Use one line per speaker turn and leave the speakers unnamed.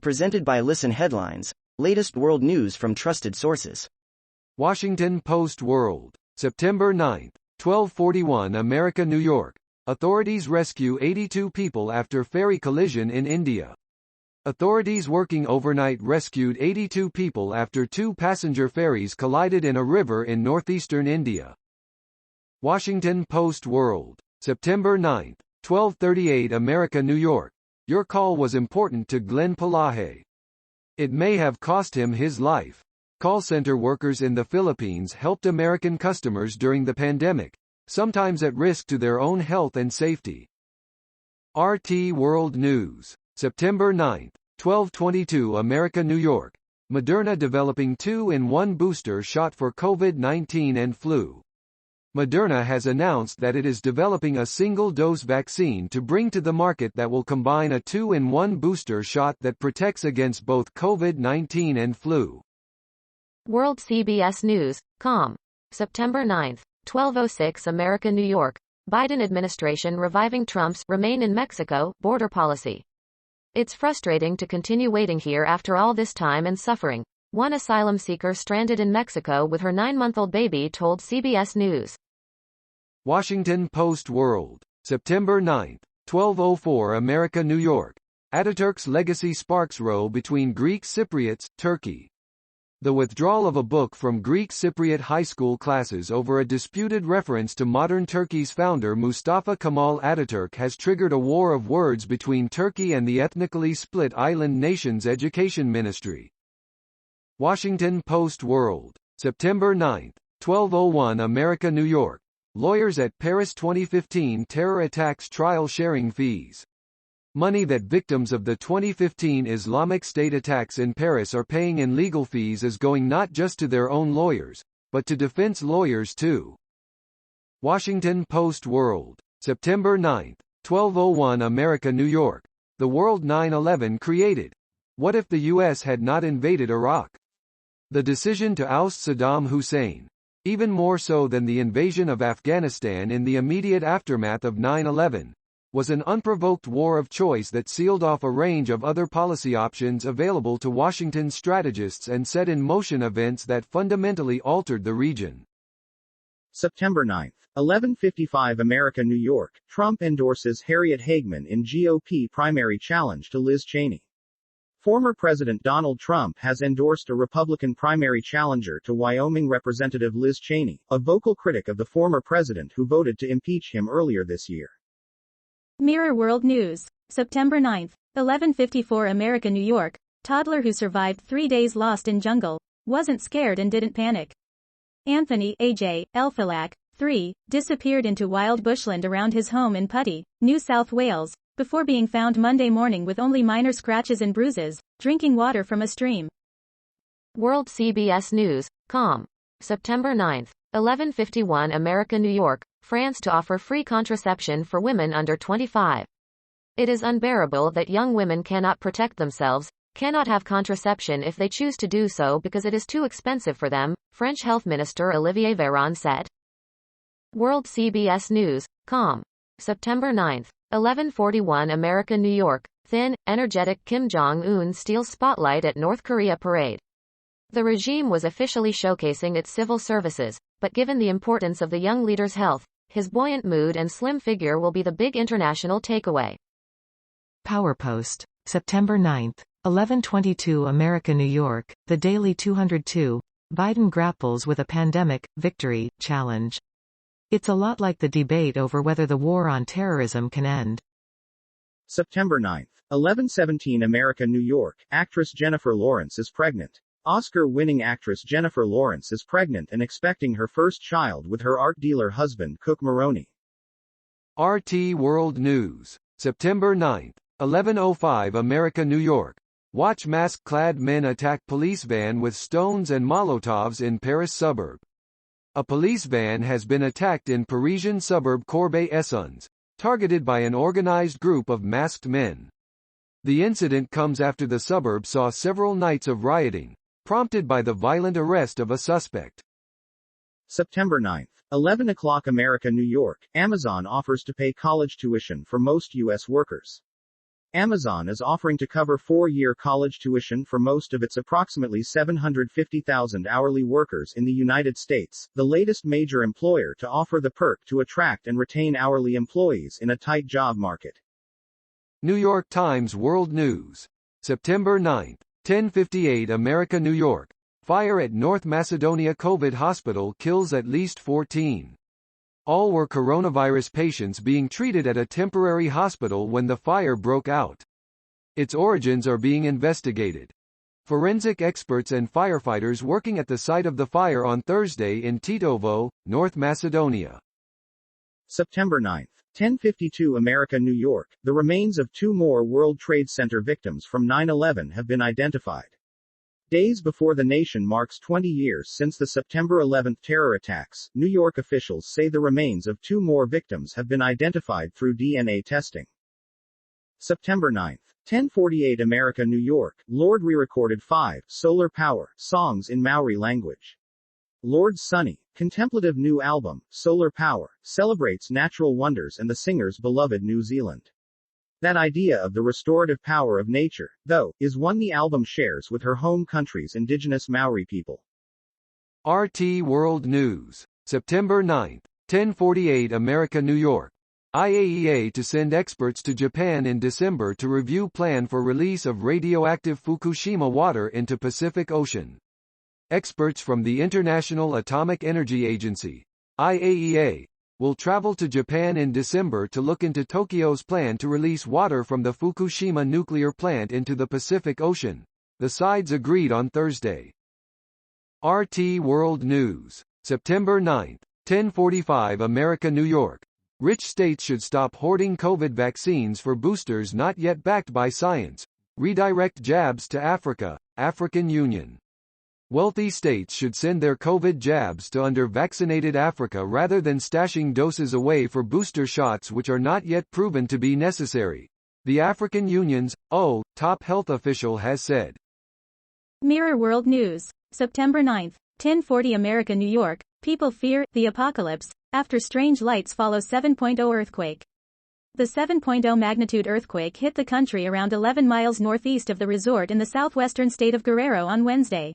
Presented by Listen Headlines, latest world news from trusted sources.
Washington Post World, September 9, 1241 America, New York. Authorities rescue 82 people after ferry collision in India. Authorities working overnight rescued 82 people after two passenger ferries collided in a river in northeastern India. Washington Post World, September 9, 1238 America, New York. Your call was important to Glen Palaje. It may have cost him his life. Call center workers in the Philippines helped American customers during the pandemic, sometimes at risk to their own health and safety. RT World News, September 9, 1222 America, New York. Moderna developing 2-in-1 booster shot for COVID-19 and flu. Moderna has announced that it is developing a single-dose vaccine to bring to the market that will combine a 2-in-1 booster shot that protects against both COVID-19 and flu.
World CBS News, com. September 9, 1206 America, New York. Biden administration reviving Trump's Remain in Mexico border policy. It's frustrating to continue waiting here after all this time and suffering, one asylum seeker stranded in Mexico with her 9-month-old baby told CBS News.
Washington Post World, September 9, 1204 America, New York. Ataturk's legacy sparks row between Greek Cypriots, Turkey. The withdrawal of a book from Greek Cypriot high school classes over a disputed reference to modern Turkey's founder Mustafa Kemal Ataturk has triggered a war of words between Turkey and the ethnically split island nation's education ministry. Washington Post World, September 9, 1201 America, New York. Lawyers at Paris 2015 terror attacks trial sharing fees. Money that victims of the 2015 Islamic State attacks in Paris are paying in legal fees is going not just to their own lawyers, but to defense lawyers too. Washington Post World, September 9, 1201 America, New York. The world 9/11 created. What if the U.S. had not invaded Iraq? The decision to oust Saddam Hussein, even more so than the invasion of Afghanistan in the immediate aftermath of 9/11, was an unprovoked war of choice that sealed off a range of other policy options available to Washington strategists and set in motion events that fundamentally altered the region.
September 9, 11:55 America, New York. Trump endorses Harriet Hageman in GOP primary challenge to Liz Cheney. Former President Donald Trump has endorsed a Republican primary challenger to Wyoming Representative Liz Cheney, a vocal critic of the former president who voted to impeach him earlier this year.
Mirror World News, September 9, 11:54 America, New York. Toddler who survived 3 days lost in jungle, wasn't scared and didn't panic. Anthony A.J. Elfalak, 3, disappeared into wild bushland around his home in Putty, New South Wales, before being found Monday morning with only minor scratches and bruises, drinking water from a stream.
World CBS News, com. September 9, 11:51 America, New York. France to offer free contraception for women under 25. It is unbearable that young women cannot protect themselves, cannot have contraception if they choose to do so because it is too expensive for them, French Health Minister Olivier Véran said. World CBS News, com. September 9, 11:41 America, New York. Thin, energetic Kim Jong-un steals spotlight at North Korea parade. The regime was officially showcasing its civil services, but given the importance of the young leader's health, his buoyant mood and slim figure will be the big international takeaway.
PowerPost, September 9, 11:22 America, New York. The Daily 202. Biden grapples with a pandemic victory challenge. It's a lot like the debate over whether the war on terrorism can end.
September 9, 11:17 America, New York. Actress Jennifer Lawrence is pregnant. Oscar-winning actress Jennifer Lawrence is pregnant and expecting her first child with her art dealer husband Cook Maroney.
RT World News, September 9, 11:05 America, New York. Watch mask-clad men attack police van with stones and Molotovs in Paris suburb. A police van has been attacked in Parisian suburb Corbeil-Essonnes, targeted by an organized group of masked men. The incident comes after the suburb saw several nights of rioting, prompted by the violent arrest of a suspect.
September 9, 11 o'clock America, New York. Amazon offers to pay college tuition for most U.S. workers. Amazon is offering to cover 4-year college tuition for most of its approximately 750,000 hourly workers in the United States, the latest major employer to offer the perk to attract and retain hourly employees in a tight job market.
New York Times World News. September 9, 10:58 America, New York. Fire at North Macedonia COVID hospital kills at least 14. All were coronavirus patients being treated at a temporary hospital when the fire broke out. Its origins are being investigated. Forensic experts and firefighters working at the site of the fire on Thursday in Tetovo, North Macedonia.
September 9, 10:52 America, New York. The remains of 2 more World Trade Center victims from 9/11 have been identified. Days before the nation marks 20 years since the September 11 terror attacks, New York officials say the remains of 2 more victims have been identified through DNA testing. September 9, 10:48 America, New York. Lorde re-recorded 5 solar power songs in Maori language. Lorde's sunny, contemplative new album, Solar Power, celebrates natural wonders and the singer's beloved New Zealand. That idea of the restorative power of nature, though, is one the album shares with her home country's indigenous Maori people.
RT World News. September 9, 10:48 America, New York. IAEA to send experts to Japan in December to review plan for release of radioactive Fukushima water into Pacific Ocean. Experts from the International Atomic Energy Agency, IAEA, will travel to Japan in December to look into Tokyo's plan to release water from the Fukushima nuclear plant into the Pacific Ocean. The sides agreed on Thursday. RT World News. September 9, 10:45 America, New York. Rich states should stop hoarding COVID vaccines for boosters not yet backed by science. Redirect jabs to Africa, African Union. Wealthy states should send their COVID jabs to under-vaccinated Africa rather than stashing doses away for booster shots which are not yet proven to be necessary. The African Union's, top health official has said.
Mirror World News. September 9, 10:40 America, New York. People fear the apocalypse after strange lights follow 7.0 earthquake. The 7.0 magnitude earthquake hit the country around 11 miles northeast of the resort in the southwestern state of Guerrero on Wednesday.